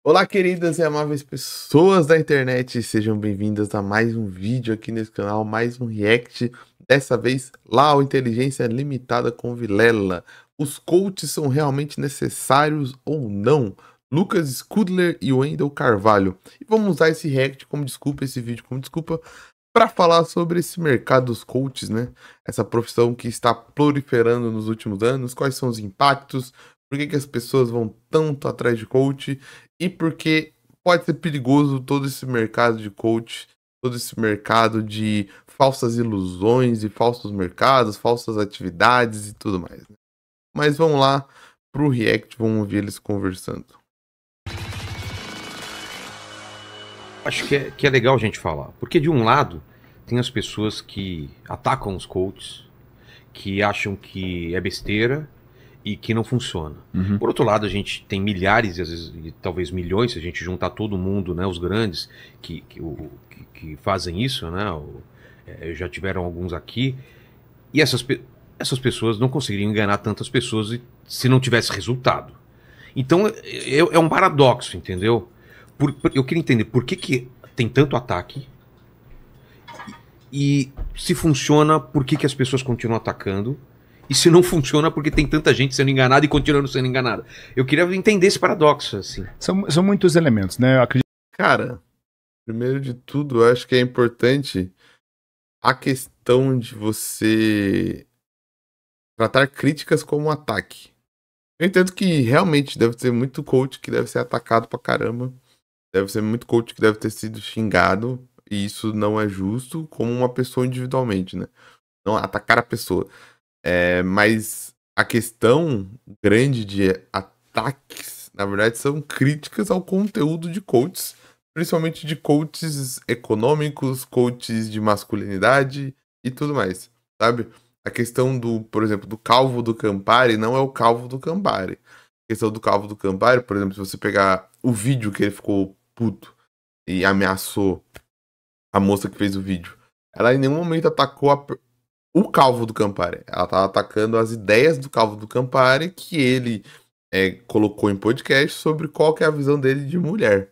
Olá, queridas e amáveis pessoas da internet, sejam bem-vindas a mais um vídeo aqui nesse canal, mais um react, dessa vez lá o Inteligência Limitada com Vilela. Os coaches são realmente necessários ou não? Lucas Scudler e Wendel Carvalho. E vamos usar esse react como desculpa, esse vídeo como desculpa, para falar sobre esse mercado dos coaches, né? Essa profissão que está proliferando nos últimos anos, quais são os impactos, por que as pessoas vão tanto atrás de coach e porque pode ser perigoso todo esse mercado de coach, todo esse mercado de falsas ilusões e falsos mercados, falsas atividades e tudo mais, né? Mas vamos lá pro react, vamos ouvir eles conversando. Acho que é legal a gente falar, porque de um lado tem as pessoas que atacam os coaches, que acham que é besteira e que não funciona. Por outro lado, a gente tem milhares, às vezes, e talvez milhões, se a gente juntar todo mundo, né, os grandes que fazem isso, né, já tiveram alguns aqui, e essas pessoas não conseguiriam enganar tantas pessoas se não tivesse resultado. Então é um paradoxo, entendeu? Eu queria entender por que tem tanto ataque e se funciona, por que as pessoas continuam atacando, e se não funciona, porque tem tanta gente sendo enganada e continuando sendo enganada. Eu queria entender esse paradoxo, assim. São muitos elementos, né? Eu acredito... Cara, primeiro de tudo, eu acho que é importante a questão de você tratar críticas como um ataque. Eu entendo que realmente deve ter muito coach que deve ser atacado pra caramba. Deve ser muito coach que deve ter sido xingado. E isso não é justo como uma pessoa individualmente, né? Não atacar a pessoa. Mas a questão grande de ataques, na verdade, são críticas ao conteúdo de coaches. Principalmente de coaches econômicos, coaches de masculinidade e tudo mais, sabe? A questão do, por exemplo, do Calvo do Campari não é o Calvo do Campari. A questão do Calvo do Campari, por exemplo, se você pegar o vídeo que ele ficou puto e ameaçou a moça que fez o vídeo, ela em nenhum momento atacou o Calvo do Campari. Ela tava atacando as ideias do Calvo do Campari que ele colocou em podcast sobre qual que é a visão dele de mulher.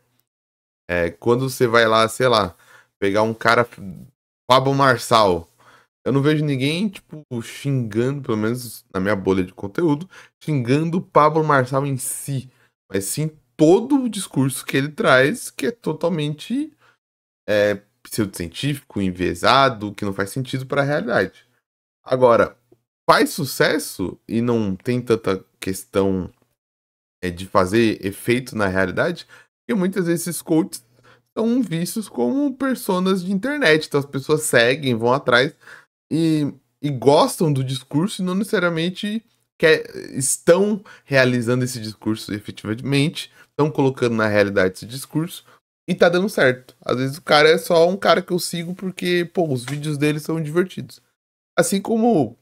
Quando você vai lá, sei lá, pegar um cara, Pablo Marçal, eu não vejo ninguém, tipo, xingando, pelo menos na minha bolha de conteúdo, xingando o Pablo Marçal em si, mas sim todo o discurso que ele traz, que é totalmente pseudocientífico, enviesado, que não faz sentido para a realidade. Agora, faz sucesso e não tem tanta questão de fazer efeito na realidade, porque muitas vezes esses coaches são vistos como personas de internet, então as pessoas seguem, vão atrás e gostam do discurso e não necessariamente estão realizando esse discurso efetivamente, estão colocando na realidade esse discurso e tá dando certo. Às vezes o cara é só um cara que eu sigo porque, pô, os vídeos dele são divertidos. Assim como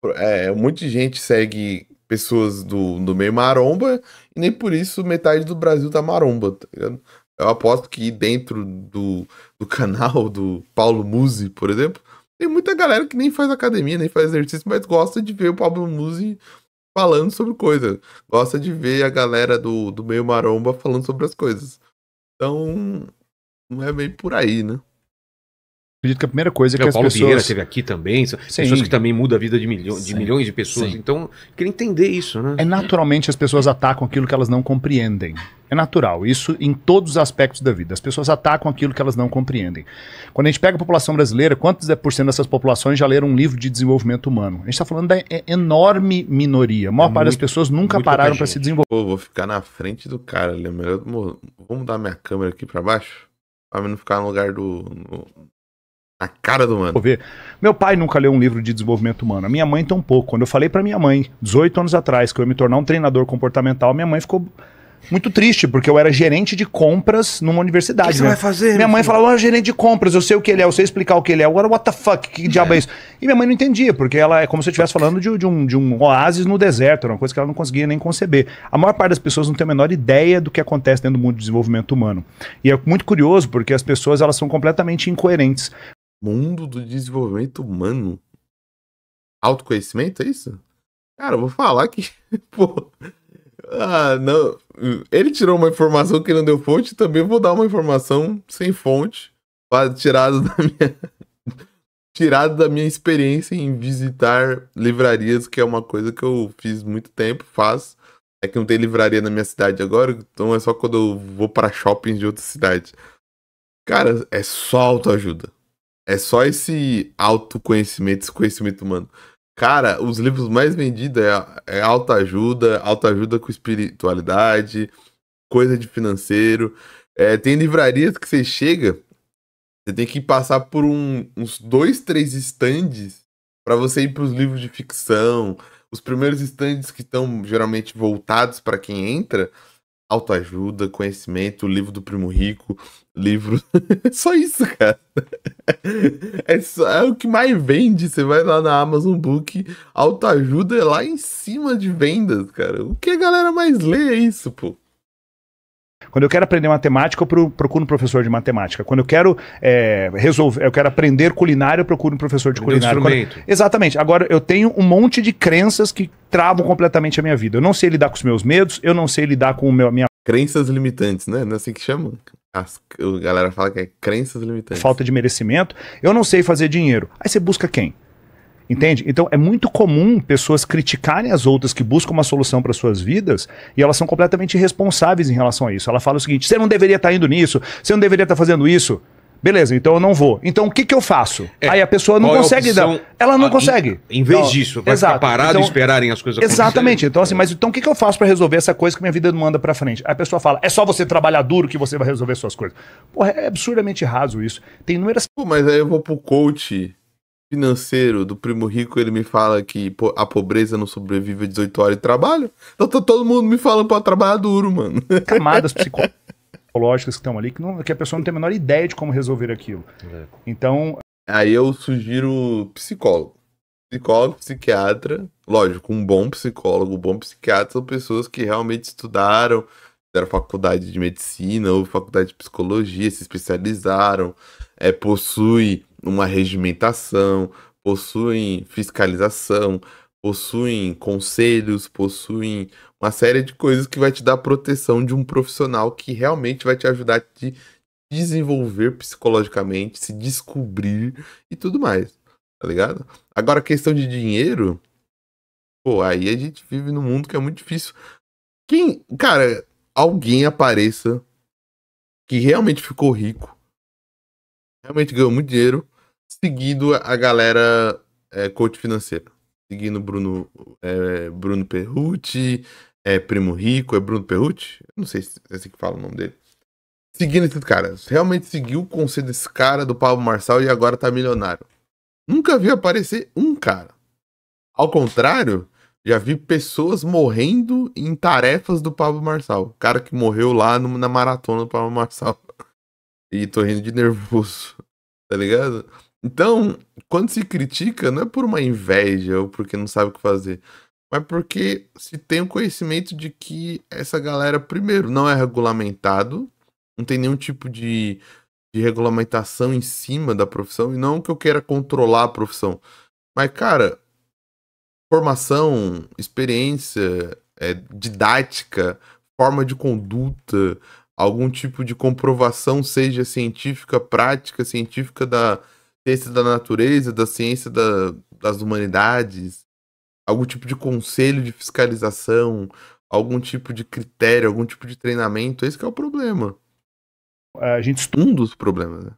um monte de gente segue pessoas do meio maromba e nem por isso metade do Brasil tá maromba, tá ligado? Eu aposto que dentro do canal do Paulo Musi, por exemplo, tem muita galera que nem faz academia, nem faz exercício, mas gosta de ver o Paulo Musi falando sobre coisa. Gosta de ver a galera do meio maromba falando sobre as coisas. Então, não é bem por aí, né? Acredito que a primeira coisa é que o as Paulo pessoas... Vieira esteve aqui também, são pessoas que também mudam a vida de milhões de pessoas. Sim. Então, eu queria entender isso, né? Naturalmente as pessoas atacam aquilo que elas não compreendem. É natural, isso em todos os aspectos da vida. As pessoas atacam aquilo que elas não compreendem. Quando a gente pega a população brasileira, quantos % dessas populações já leram um livro de desenvolvimento humano? A gente está falando da enorme minoria. A maior parte das pessoas nunca pararam para se desenvolver. Pô, vou ficar na frente do cara ali. Vou mudar minha câmera aqui para baixo, para não ficar no lugar a cara do mano. Meu pai nunca leu um livro de desenvolvimento humano. A minha mãe tampouco. Quando eu falei pra minha mãe, 18 anos atrás, que eu ia me tornar um treinador comportamental, minha mãe ficou muito triste, porque eu era gerente de compras numa universidade. O que você vai fazer? Minha mãe falava, gerente de compras, eu sei o que ele é, eu sei explicar o que ele é. Agora, what the fuck? Que diabo é isso? E minha mãe não entendia, porque ela é como se eu estivesse falando de um oásis no deserto, era uma coisa que ela não conseguia nem conceber. A maior parte das pessoas não tem a menor ideia do que acontece dentro do mundo do desenvolvimento humano. E é muito curioso, porque as pessoas elas são completamente incoerentes. Mundo do desenvolvimento humano? Autoconhecimento, é isso? Cara, eu vou falar que, pô, Ah, não. Ele tirou uma informação que não deu fonte, também vou dar uma informação sem fonte, tirado da minha experiência em visitar livrarias, que é uma coisa que eu fiz muito tempo, faço. É que não tem livraria na minha cidade agora, então é só quando eu vou para shoppings de outras cidades. Cara, é só autoajuda. É só esse autoconhecimento, esse conhecimento humano. Cara, os livros mais vendidos é autoajuda, autoajuda com espiritualidade, coisa de financeiro. Tem livrarias que você chega, você tem que passar por uns 2, 3 estandes para você ir para os livros de ficção. Os primeiros estandes que estão geralmente voltados para quem entra, autoajuda, conhecimento, livro do Primo Rico, livro... Só isso, cara. É o que mais vende. Você vai lá na Amazon Book, autoajuda é lá em cima de vendas, cara. O que a galera mais lê é isso, pô. Quando eu quero aprender matemática, eu procuro um professor de matemática. Quando eu quero eu quero aprender culinária, eu procuro um professor de culinária. Exatamente. Agora, eu tenho um monte de crenças que travam completamente a minha vida. Eu não sei lidar com os meus medos, eu não sei lidar com minha... Crenças limitantes, né? Não é assim que chama? A galera fala que é crenças limitantes. Falta de merecimento. Eu não sei fazer dinheiro. Aí você busca quem? Entende? Então é muito comum pessoas criticarem as outras que buscam uma solução para suas vidas e elas são completamente irresponsáveis em relação a isso. Ela fala o seguinte: você não deveria estar indo nisso, você não deveria estar fazendo isso. Beleza, então eu não vou. Então o que eu faço? Aí a pessoa não consegue dar. Ela não consegue. Em vez disso, vai ficar parado e esperarem as coisas acontecerem. Exatamente. Então assim, mas então o que eu faço para resolver essa coisa que minha vida não manda para frente? Aí a pessoa fala: é só você trabalhar duro que você vai resolver suas coisas. Porra, é absurdamente raso isso. Tem inúmeras... Pô, mas aí eu vou pro coach financeiro do Primo Rico, ele me fala que a pobreza não sobrevive a 18 horas de trabalho. Então tá todo mundo me falando pra trabalhar duro, mano. Camadas psicológicas que estão ali que a pessoa não tem a menor ideia de como resolver aquilo. Então... Aí eu sugiro psicólogo. Psicólogo, psiquiatra. Lógico, um bom psicólogo, um bom psiquiatra são pessoas que realmente estudaram, fizeram faculdade de medicina ou faculdade de psicologia, se especializaram, possui uma regimentação, possuem fiscalização, possuem conselhos, possuem uma série de coisas que vai te dar proteção de um profissional que realmente vai te ajudar a te desenvolver psicologicamente, se descobrir e tudo mais, tá ligado? Agora, a questão de dinheiro, pô, aí a gente vive num mundo que é muito difícil. Cara, alguém apareça que realmente ficou rico, realmente ganhou muito dinheiro, seguindo a galera coach financeiro. Seguindo Bruno Perrucci, Primo Rico, é Bruno Perrucci? Eu não sei se é assim que fala o nome dele. Seguindo esses caras. Realmente seguiu o conselho desse cara, do Pablo Marçal, e agora tá milionário. Nunca vi aparecer um cara. Ao contrário, já vi pessoas morrendo em tarefas do Pablo Marçal. Cara que morreu lá na maratona do Pablo Marçal. E tô rindo de nervoso. Tá ligado? Então, quando se critica, não é por uma inveja ou porque não sabe o que fazer, mas porque se tem o conhecimento de que essa galera, primeiro, não é regulamentado, não tem nenhum tipo de regulamentação em cima da profissão, e não que eu queira controlar a profissão, mas, cara, formação, experiência, didática, forma de conduta, algum tipo de comprovação, seja científica, prática, científica da ciência da natureza, da ciência das humanidades, algum tipo de conselho de fiscalização, algum tipo de critério, algum tipo de treinamento. Esse que é o problema. A gente estuda, um dos problemas, né?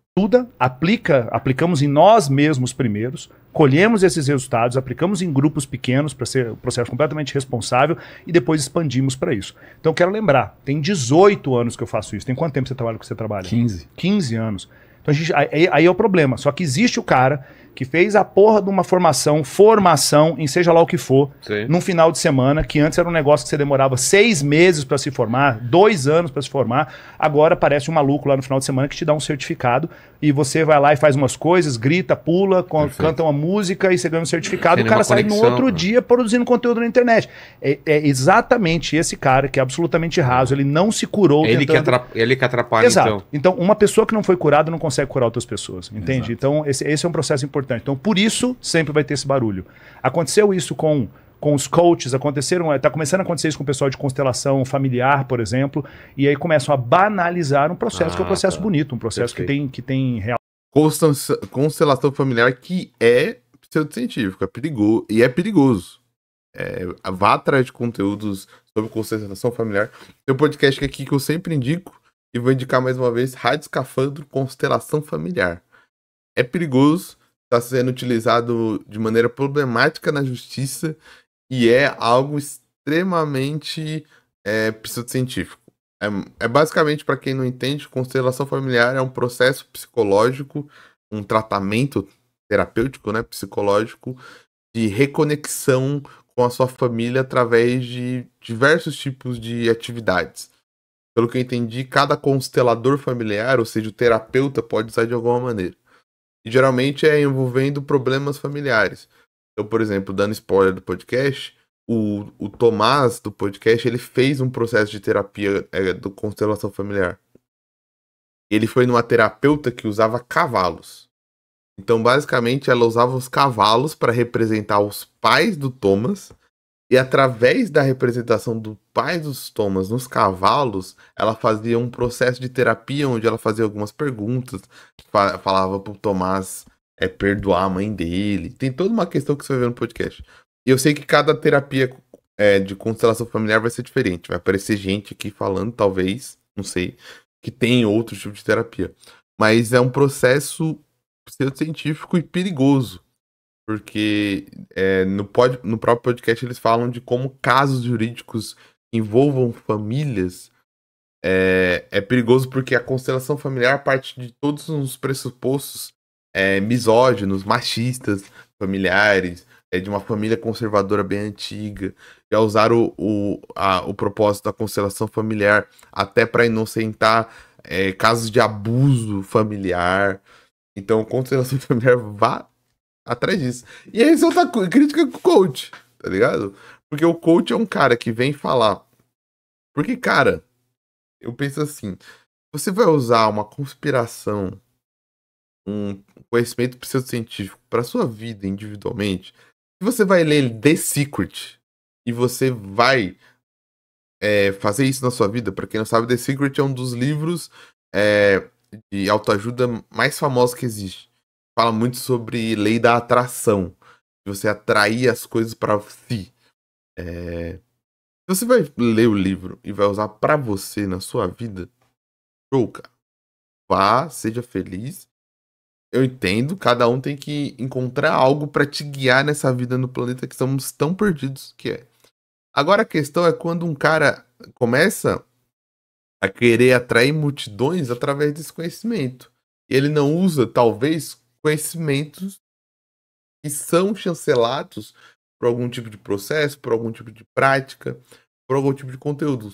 Aplicamos em nós mesmos primeiros, colhemos esses resultados, aplicamos em grupos pequenos para ser um processo completamente responsável e depois expandimos para isso. Então quero lembrar, tem 18 anos que eu faço isso. Tem quanto tempo você trabalha com o que você trabalha? 15. 15 anos. Então aí é o problema. Só que existe o cara que fez a porra de uma formação em seja lá o que for, Sim. num final de semana, que antes era um negócio que você demorava 6 meses para se formar, 2 anos para se formar, agora aparece um maluco lá no final de semana que te dá um certificado e você vai lá e faz umas coisas, grita, pula, canta uma música e você ganha um certificado, o cara sai no outro dia produzindo conteúdo na internet. É exatamente esse cara que é absolutamente raso, ele não se curou ele que atrapalha. Exato. Então uma pessoa que não foi curada não consegue curar outras pessoas, entende? Exato. Então esse é um processo importante. Então por isso sempre vai ter esse barulho. Aconteceu isso com com os coaches, tá começando a acontecer isso com o pessoal de constelação familiar, por exemplo, e aí começam a banalizar um processo que é um processo bonito, um processo que tem real. Constelação familiar que é pseudocientífico, é perigoso, e é perigoso. Vá atrás de conteúdos sobre constelação familiar. Tem um podcast aqui que eu sempre indico, e vou indicar mais uma vez, Rádio Escafandro Constelação Familiar. É perigoso, está sendo utilizado de maneira problemática na justiça, e é algo extremamente pseudocientífico. Basicamente, para quem não entende, constelação familiar é um processo psicológico, um tratamento terapêutico, né, psicológico, de reconexão com a sua família através de diversos tipos de atividades. Pelo que eu entendi, cada constelador familiar, ou seja, o terapeuta, pode usar de alguma maneira. E geralmente é envolvendo problemas familiares. Então, por exemplo, dando spoiler do podcast, o Tomás do podcast, ele fez um processo de terapia do constelação familiar. Ele foi numa terapeuta que usava cavalos. Então, basicamente, ela usava os cavalos para representar os pais do Thomas. E através da representação do pai dos Thomas nos cavalos, ela fazia um processo de terapia onde ela fazia algumas perguntas, falava pro Tomás perdoar a mãe dele. Tem toda uma questão que você vai ver no podcast. E eu sei que cada terapia de constelação familiar vai ser diferente. Vai aparecer gente aqui falando, talvez, não sei, que tem outro tipo de terapia. Mas é um processo pseudocientífico e perigoso. Porque no próprio podcast eles falam de como casos jurídicos envolvam famílias. É perigoso porque a constelação familiar parte de todos os pressupostos misóginos, machistas, familiares, de uma família conservadora bem antiga. Já usaram o propósito da constelação familiar até para inocentar casos de abuso familiar. Então, constelação familiar vá atrás disso. E aí você tá crítica com o coach, tá ligado? Porque o coach é um cara que vem falar. Porque, cara, eu penso assim, você vai usar uma conspiração, um conhecimento pseudocientífico pra sua vida individualmente, se você vai ler The Secret e você vai fazer isso na sua vida, pra quem não sabe, The Secret é um dos livros de autoajuda mais famosos que existe. Fala muito sobre lei da atração. De você atrair as coisas pra si. Se você vai ler o livro e vai usar pra você na sua vida, show, cara. Vá, seja feliz. Eu entendo, cada um tem que encontrar algo pra te guiar nessa vida no planeta que estamos tão perdidos que é. Agora a questão é quando um cara começa a querer atrair multidões através desse conhecimento. E ele não usa, talvez, conhecimentos que são chancelados por algum tipo de processo, por algum tipo de prática, por algum tipo de conteúdo.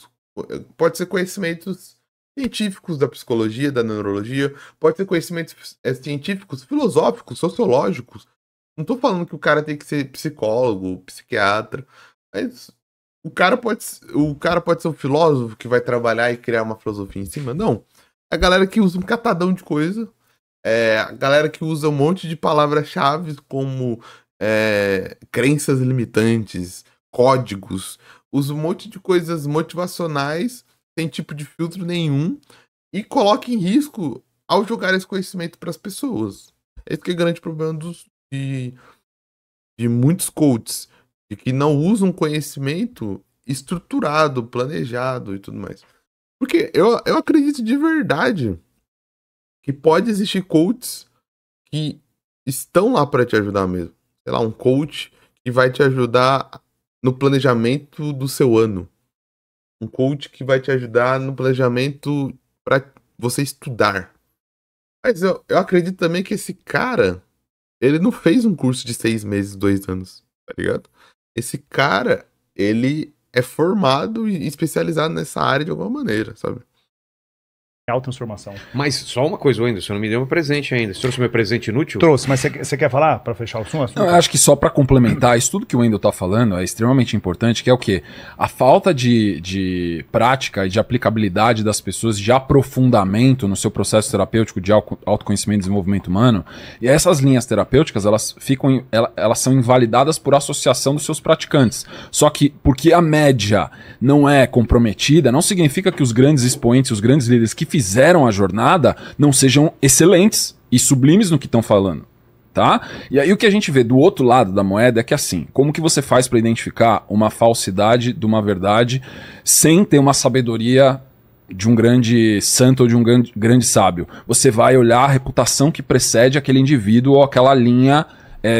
Pode ser conhecimentos científicos da psicologia, da neurologia, pode ser conhecimentos científicos, filosóficos, sociológicos. Não tô falando que o cara tem que ser psicólogo, psiquiatra, mas o cara pode ser um filósofo que vai trabalhar e criar uma filosofia em cima. Não. A galera que usa um catadão de coisa, a galera que usa um monte de palavras-chave como crenças limitantes, códigos, usa um monte de coisas motivacionais, sem tipo de filtro nenhum, e coloca em risco ao jogar esse conhecimento para as pessoas. Esse que é o grande problema de muitos coaches, de que não usam conhecimento estruturado, planejado e tudo mais. Porque eu acredito de verdade que pode existir coaches que estão lá para te ajudar mesmo. Sei lá, um coach que vai te ajudar no planejamento do seu ano. Um coach que vai te ajudar no planejamento para você estudar. Mas eu acredito também que esse cara, ele não fez um curso de 6 meses, 2 anos, tá ligado? Esse cara, ele é formado e especializado nessa área de alguma maneira, sabe? Real transformação. Mas só uma coisa, Wendel, você não me deu um presente ainda. Você trouxe meu presente inútil? Trouxe, mas você quer falar para fechar o assunto? Não, eu acho que só para complementar, isso tudo que o Wendel tá falando é extremamente importante, que é o quê? A falta de prática e de aplicabilidade das pessoas, de aprofundamento no seu processo terapêutico de autoconhecimento e desenvolvimento humano. E essas linhas terapêuticas, elas são invalidadas por associação dos seus praticantes. Só que porque a média não é comprometida, não significa que os grandes expoentes, os grandes líderes que fizeram a jornada não sejam excelentes e sublimes no que estão falando, tá? E aí o que a gente vê do outro lado da moeda é que assim, como que você faz para identificar uma falsidade de uma verdade sem ter uma sabedoria de um grande santo ou de um grande sábio? Você vai olhar a reputação que precede aquele indivíduo ou aquela linha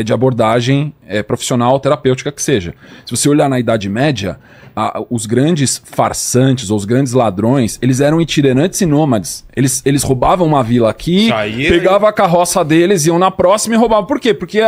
de abordagem profissional, terapêutica que seja. Se você olhar na Idade Média, os grandes farsantes ou os grandes ladrões, eles eram itinerantes e nômades. Eles roubavam uma vila aqui, pegavam a carroça deles, iam na próxima e roubavam. Por quê? Porque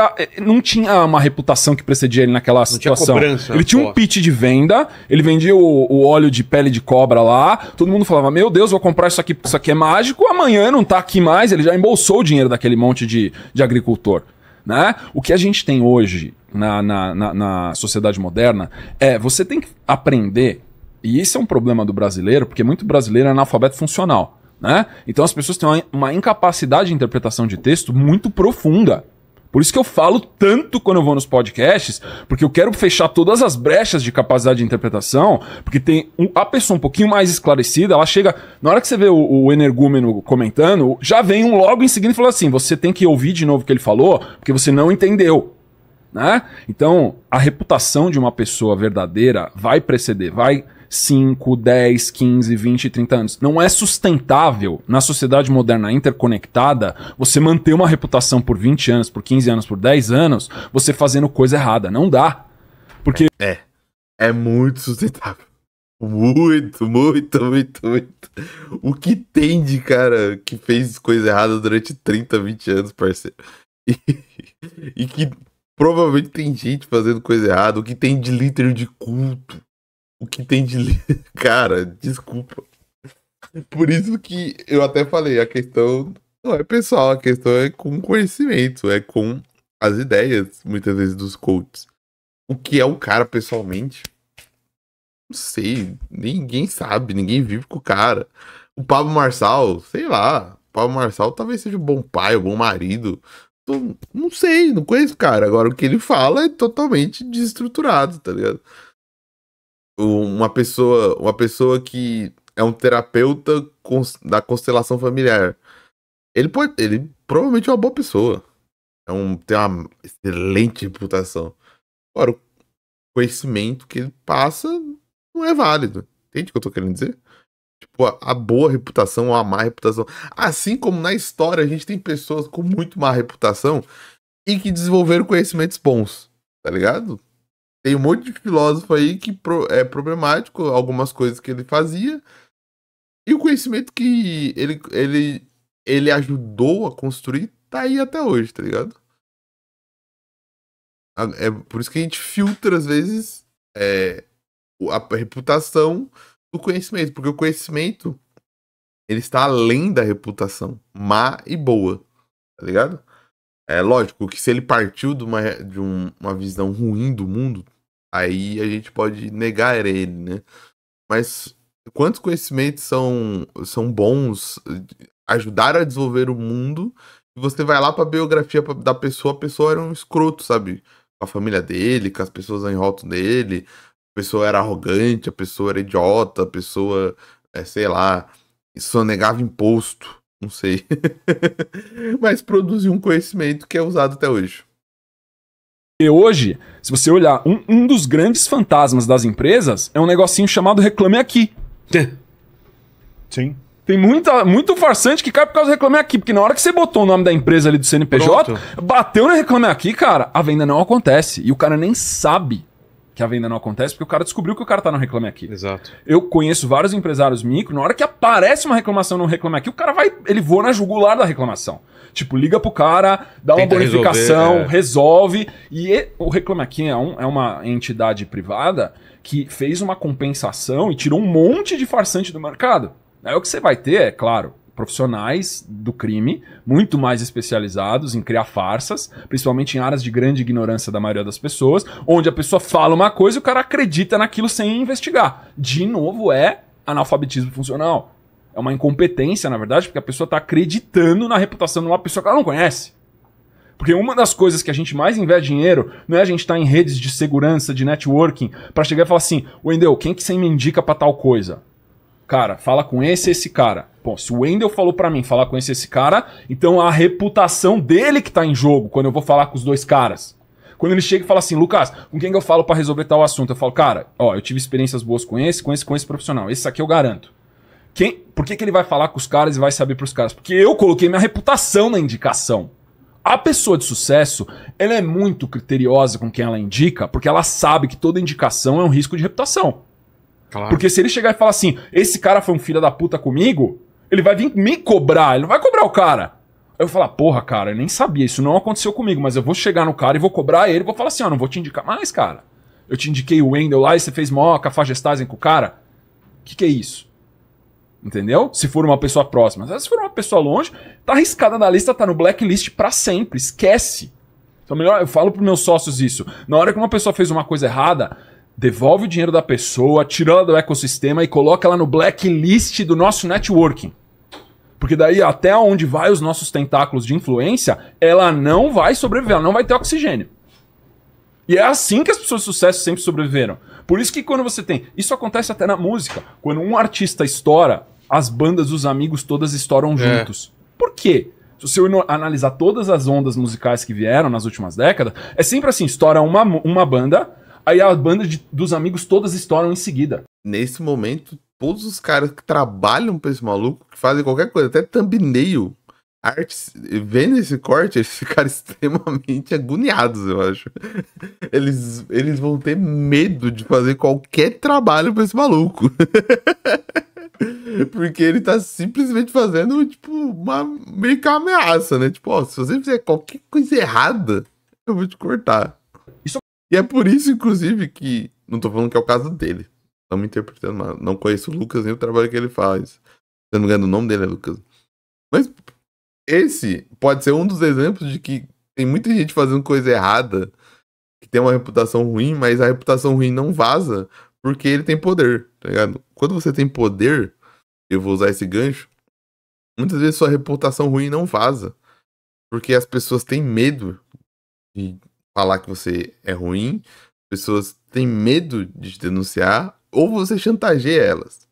não tinha uma reputação que precedia ele naquela situação. Ele tinha um pitch de venda, ele vendia o óleo de pele de cobra lá, todo mundo falava, meu Deus, vou comprar isso aqui é mágico, amanhã não tá aqui mais, ele já embolsou o dinheiro daquele monte de agricultor. Né? O que a gente tem hoje na sociedade moderna você tem que aprender, e isso é um problema do brasileiro, porque muito brasileiro é analfabeto funcional, né? Então as pessoas têm uma incapacidade de interpretação de texto muito profunda. Por isso que eu falo tanto quando eu vou nos podcasts, porque eu quero fechar todas as brechas de capacidade de interpretação, porque tem a pessoa um pouquinho mais esclarecida, ela chega, na hora que você vê o energúmeno comentando, já vem um logo em seguida e fala assim, você tem que ouvir de novo o que ele falou, porque você não entendeu, né? Então, a reputação de uma pessoa verdadeira vai preceder, vai 5, 10, 15, 20, 30 anos. Não é sustentável na sociedade moderna interconectada você manter uma reputação por 20 anos, por 15 anos, por 10 anos, você fazendo coisa errada. Não dá. Porque... É muito sustentável. Muito. O que tem de cara que fez coisa errada durante 30, 20 anos, parceiro? E que provavelmente tem gente fazendo coisa errada. O que tem de líder de culto. O que tem de... Cara, desculpa. Por isso que eu até falei, a questão não é pessoal, a questão é com conhecimento, é com as ideias, muitas vezes, dos coaches. O que é o cara pessoalmente? Não sei, ninguém sabe, ninguém vive com o cara. O Pablo Marçal, sei lá, o Pablo Marçal talvez seja um bom pai, um bom marido. Não sei, não conheço o cara. Agora, o que ele fala é totalmente desestruturado, tá ligado? Uma pessoa que é um terapeuta da constelação familiar. Ele provavelmente é uma boa pessoa. Tem uma excelente reputação. Agora, o conhecimento que ele passa não é válido. Entende o que eu tô querendo dizer? Tipo, a boa reputação ou a má reputação. Assim como na história a gente tem pessoas com muito má reputação e que desenvolveram conhecimentos bons. Tá ligado? Tem um monte de filósofo aí que é problemático, algumas coisas que ele fazia, e o conhecimento que ele ajudou a construir tá aí até hoje, tá ligado? É por isso que a gente filtra, às vezes, a reputação do conhecimento, porque o conhecimento ele está além da reputação, má e boa, tá ligado? É lógico que se ele partiu de uma visão ruim do mundo, aí a gente pode negar ele, né? Mas quantos conhecimentos são bons, ajudaram a desenvolver o mundo, e você vai lá pra biografia da pessoa, a pessoa era um escroto, sabe? Com a família dele, com as pessoas em volta dele, a pessoa era arrogante, a pessoa era idiota, a pessoa, sei lá, sonegava imposto, não sei. Mas produziu um conhecimento que é usado até hoje. E hoje, se você olhar, um dos grandes fantasmas das empresas é um negocinho chamado Reclame Aqui. Sim. Tem muito farsante que cai por causa do Reclame Aqui, porque na hora que você botou o nome da empresa ali do CNPJ, bateu no Reclame Aqui, cara, a venda não acontece. E o cara nem sabe que a venda não acontece, porque o cara descobriu que o cara tá no Reclame Aqui. Exato. Eu conheço vários empresários micro, na hora que aparece uma reclamação no Reclame Aqui, o cara ele voa na jugular da reclamação. Tipo, liga pro cara, dá uma bonificação, resolve. E o Reclame Aqui é uma entidade privada que fez uma compensação e tirou um monte de farsante do mercado. Aí o que você vai ter é, claro, profissionais do crime muito mais especializados em criar farsas, principalmente em áreas de grande ignorância da maioria das pessoas, onde a pessoa fala uma coisa e o cara acredita naquilo sem investigar. De novo, é analfabetismo funcional. É uma incompetência, na verdade, porque a pessoa está acreditando na reputação de uma pessoa que ela não conhece. Porque uma das coisas que a gente mais investe dinheiro não é a gente estar em redes de segurança, de networking, para chegar e falar assim, Wendel, quem que você me indica para tal coisa? Cara, fala com esse cara. Bom, se o Wendel falou pra mim falar com esse cara, então a reputação dele que tá em jogo quando eu vou falar com os dois caras. Quando ele chega e fala assim, Lucas, com quem que eu falo pra resolver tal assunto? Eu falo, cara, ó, eu tive experiências boas com esse profissional. Esse aqui eu garanto. Por que ele vai falar com os caras e vai saber pros caras? Porque eu coloquei minha reputação na indicação. A pessoa de sucesso, ela é muito criteriosa com quem ela indica, porque ela sabe que toda indicação é um risco de reputação. Claro. Porque se ele chegar e falar assim, esse cara foi um filho da puta comigo, ele vai vir me cobrar, ele não vai cobrar o cara. Aí eu vou falar, porra, cara, eu nem sabia, isso não aconteceu comigo, mas eu vou chegar no cara e vou cobrar ele, vou falar assim, ó, não vou te indicar mais, cara. Eu te indiquei o Wendel lá e você fez mó cafajestagem com o cara. O que é isso? Entendeu? Se for uma pessoa próxima. Se for uma pessoa longe, tá arriscada na lista, tá no blacklist pra sempre, esquece. Então melhor, eu falo pros meus sócios isso, na hora que uma pessoa fez uma coisa errada, devolve o dinheiro da pessoa, tira ela do ecossistema e coloca ela no blacklist do nosso networking. Porque daí até onde vai os nossos tentáculos de influência, ela não vai sobreviver, ela não vai ter oxigênio. E é assim que as pessoas de sucesso sempre sobreviveram. Por isso que quando você tem... Isso acontece até na música. Quando um artista estoura, as bandas dos amigos todas estouram juntos. Por quê? Se você analisar todas as ondas musicais que vieram nas últimas décadas, é sempre assim, estoura uma banda... Aí a banda dos amigos todas estouram em seguida. Nesse momento, todos os caras que trabalham pra esse maluco, que fazem qualquer coisa, até thumbnail, artes, vendo esse corte, eles ficaram extremamente agoniados, eu acho. Eles vão ter medo de fazer qualquer trabalho pra esse maluco. Porque ele tá simplesmente fazendo, tipo, meio que uma ameaça, né? Tipo, ó, se você fizer qualquer coisa errada, eu vou te cortar. E é por isso, inclusive, que... Não tô falando que é o caso dele. Não me interpretando mal. Não conheço o Lucas nem o trabalho que ele faz. Se eu não me engano, o nome dele é Lucas. Mas esse pode ser um dos exemplos de que tem muita gente fazendo coisa errada, que tem uma reputação ruim, mas a reputação ruim não vaza porque ele tem poder, tá ligado? Quando você tem poder, eu vou usar esse gancho, muitas vezes sua reputação ruim não vaza. Porque as pessoas têm medo de falar que você é ruim, pessoas têm medo de te denunciar, ou você chantageia elas.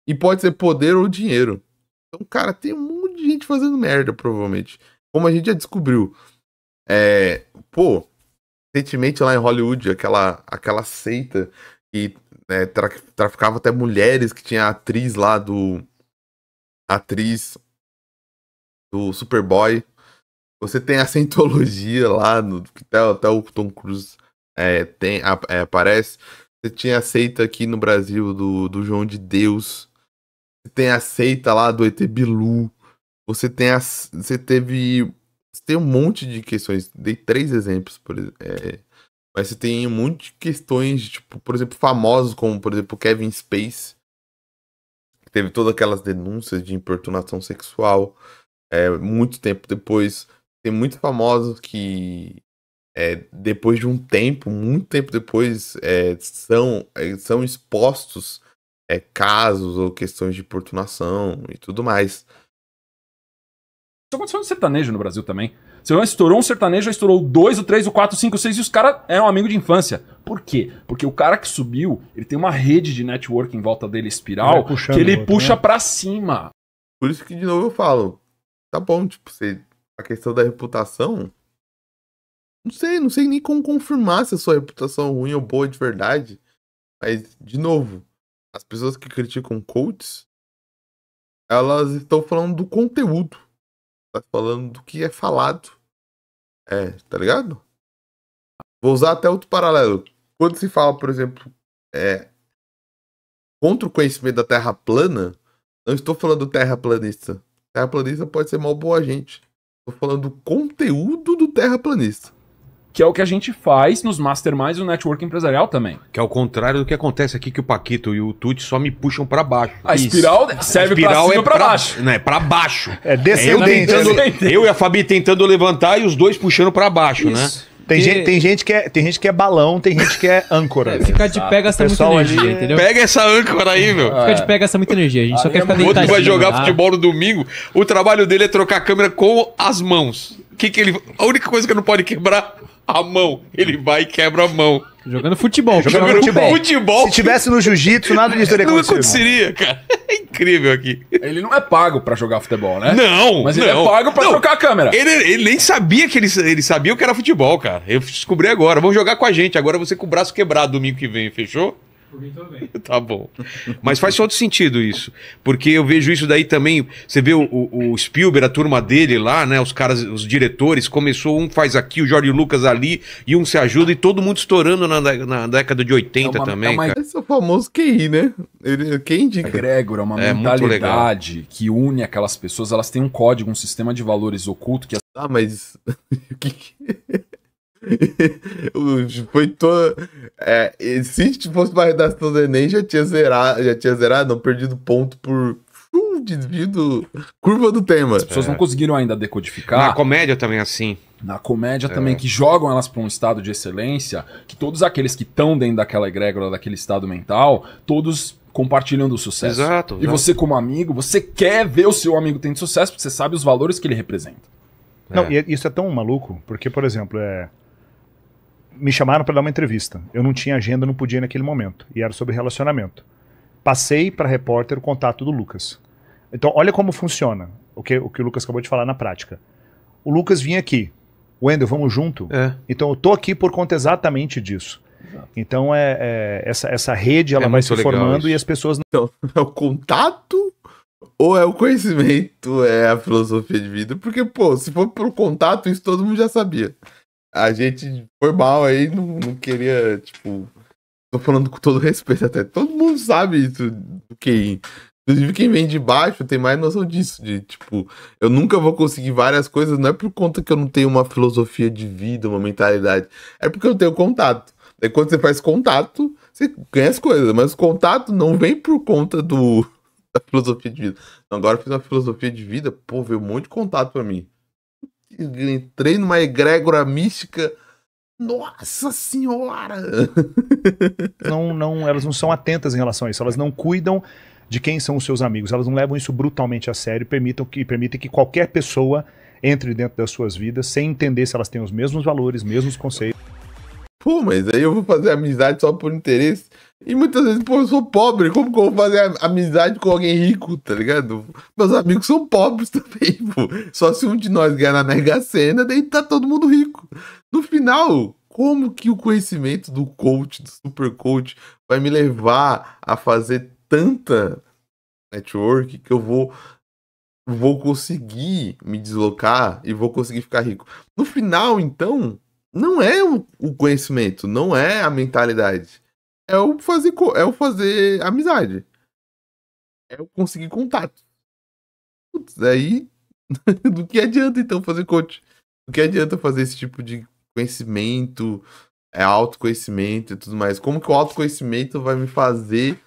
E pode ser poder ou dinheiro. Então, cara, tem um monte de gente fazendo merda, provavelmente. Como a gente já descobriu. Recentemente lá em Hollywood, aquela seita que traficava até mulheres, que tinha a atriz lá atriz do Superboy. Você tem a Scientologia lá, que até o Tom Cruise aparece. Você tinha a seita aqui no Brasil do João de Deus. Você tem a seita lá do ET Bilu. Você tem um monte de questões. Dei 3 exemplos, mas você tem um monte de questões, tipo, por exemplo, famosos como, por exemplo, Kevin Spacey. Que teve todas aquelas denúncias de importunação sexual. Muito tempo depois... Tem muitos famosos que, depois de um tempo, muito tempo depois, são expostos casos ou questões de importunação e tudo mais. Isso aconteceu no sertanejo no Brasil também. Você estourou um sertanejo, já estourou 2, 3, 4, 5, 6 e os caras eram amigos de infância. Por quê? Porque o cara que subiu, ele tem uma rede de network em volta dele, espiral, que ele puxa pra cima. Por isso que, de novo, eu falo, tá bom, tipo, a questão da reputação, não sei nem como confirmar se a sua reputação é ruim ou boa de verdade. Mas, de novo, as pessoas que criticam coaches, elas estão falando do conteúdo. Tá falando do que é falado. Tá ligado? Vou usar até outro paralelo. Quando se fala, por exemplo, contra o conhecimento da Terra plana, não estou falando do terraplanista. Terraplanista pode ser mal boa gente. Tô falando do conteúdo do terraplanista. que é o que a gente faz nos masterminds do network empresarial também. Que é o contrário do que acontece aqui, que o Paquito e o Tuti só me puxam pra baixo. A espiral serve pra cima ou pra baixo. Não, é pra baixo. É descendente. Eu e a Fabi tentando levantar e os dois puxando pra baixo, né? Tem gente que é balão, tem gente que é âncora. Ficar de pé gasta muita energia, ali- entendeu? Pega essa âncora aí, meu. Ficar de pé gasta muita energia. A gente só quer ficar O outro deitadinho. vai jogar lá. futebol no domingo, o trabalho dele é trocar a câmera com as mãos. Que ele... A única coisa que não pode quebrar a mão. Ele vai e quebra a mão. Jogando futebol. Jogando com o pé. futebol. Se tivesse no jiu-jitsu, nada disso teria Não acontecido. aconteceria, cara. É incrível aqui. Ele não é pago pra jogar futebol, né? Não, Mas ele não. é pago pra Não. trocar a câmera. Ele nem sabia que ele sabia o que era futebol, cara. Eu descobri agora. Vamos jogar com a gente. Agora você com o braço quebrado domingo que vem, fechou? Por mim, tudo bem. Tá bom. Mas faz todo sentido isso. Porque eu vejo isso daí também. Você vê o Spielberg, a turma dele lá, né? Os caras, os diretores, começou, um faz aqui, o Jorge Lucas ali, e um se ajuda, e todo mundo estourando na década de 80 também, cara. Esse é o famoso QI, né? Quem indica? Egrégora, uma É, muito mentalidade que une aquelas pessoas, elas têm um código, um sistema de valores oculto que Ah, mas. Foi todo. Se fosse uma redação do Enem, já tinha zerado, não perdido ponto por desvio curva do tema. as pessoas não conseguiram ainda decodificar. Na comédia também é assim. Na comédia também, que jogam elas para um estado de excelência, que todos aqueles que estão dentro daquela egrégora, daquele estado mental, todos compartilham do sucesso. Exato. E você, como amigo, você quer ver o seu amigo tendo sucesso, porque você sabe os valores que ele representa. Não, e isso é tão maluco, porque, por exemplo, me chamaram para dar uma entrevista. Eu não tinha agenda, não podia ir naquele momento. E era sobre relacionamento. Passei para repórter o contato do Lucas. Então, olha como funciona o que o Lucas acabou de falar na prática. O Lucas vinha aqui. Wendel, vamos junto? É. Então, eu tô aqui por conta exatamente disso. Então, essa rede ela vai muito se legal formando isso. e as pessoas... Então, é o contato ou é o conhecimento, é a filosofia de vida? Porque, pô, se for pelo contato, isso todo mundo já sabia. A gente foi mal aí, não queria, tipo... Tô falando com todo respeito até. Todo mundo sabe isso do QI. Inclusive quem vem de baixo tem mais noção disso. De, tipo, eu nunca vou conseguir várias coisas, não é por conta que eu não tenho uma filosofia de vida, uma mentalidade. É porque eu tenho contato. Daí quando você faz contato, você ganha as coisas. Mas o contato não vem por conta da filosofia de vida. Então, agora eu fiz uma filosofia de vida, pô, veio um monte de contato pra mim. Entrei numa egrégora mística. Nossa senhora! elas não são atentas em relação a isso. Elas não cuidam de quem são os seus amigos. Elas não levam isso brutalmente a sério e permitem que qualquer pessoa entre dentro das suas vidas sem entender se elas têm os mesmos valores, mesmos conceitos. Pô, mas aí eu vou fazer amizade só por interesse. E muitas vezes, pô, eu sou pobre. Como que eu vou fazer amizade com alguém rico, tá ligado? Meus amigos são pobres também, pô. Só se um de nós ganhar na Mega Sena, daí tá todo mundo rico. No final, como que o conhecimento do coach, do super coach, vai me levar a fazer tanta network que eu vou conseguir me deslocar e vou conseguir ficar rico? No final, então, não é o conhecimento, não é a mentalidade. É o fazer amizade. É o conseguir contato. Putz, aí, do que adianta então fazer coach? Do que adianta fazer esse tipo de conhecimento, autoconhecimento e tudo mais? Como que o autoconhecimento vai me fazer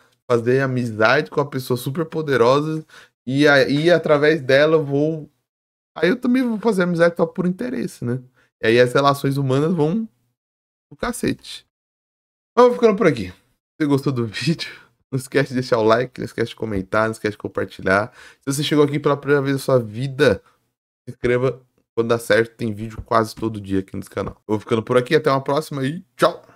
amizade com uma pessoa super poderosa e aí através dela aí eu também vou fazer amizade só por interesse, né? E aí as relações humanas vão pro cacete. Mas vou ficando por aqui. Se você gostou do vídeo, não esquece de deixar o like, não esquece de comentar, não esquece de compartilhar. Se você chegou aqui pela primeira vez na sua vida, se inscreva. Quando dá certo, tem vídeo quase todo dia aqui nesse canal. Eu vou ficando por aqui, até uma próxima e tchau!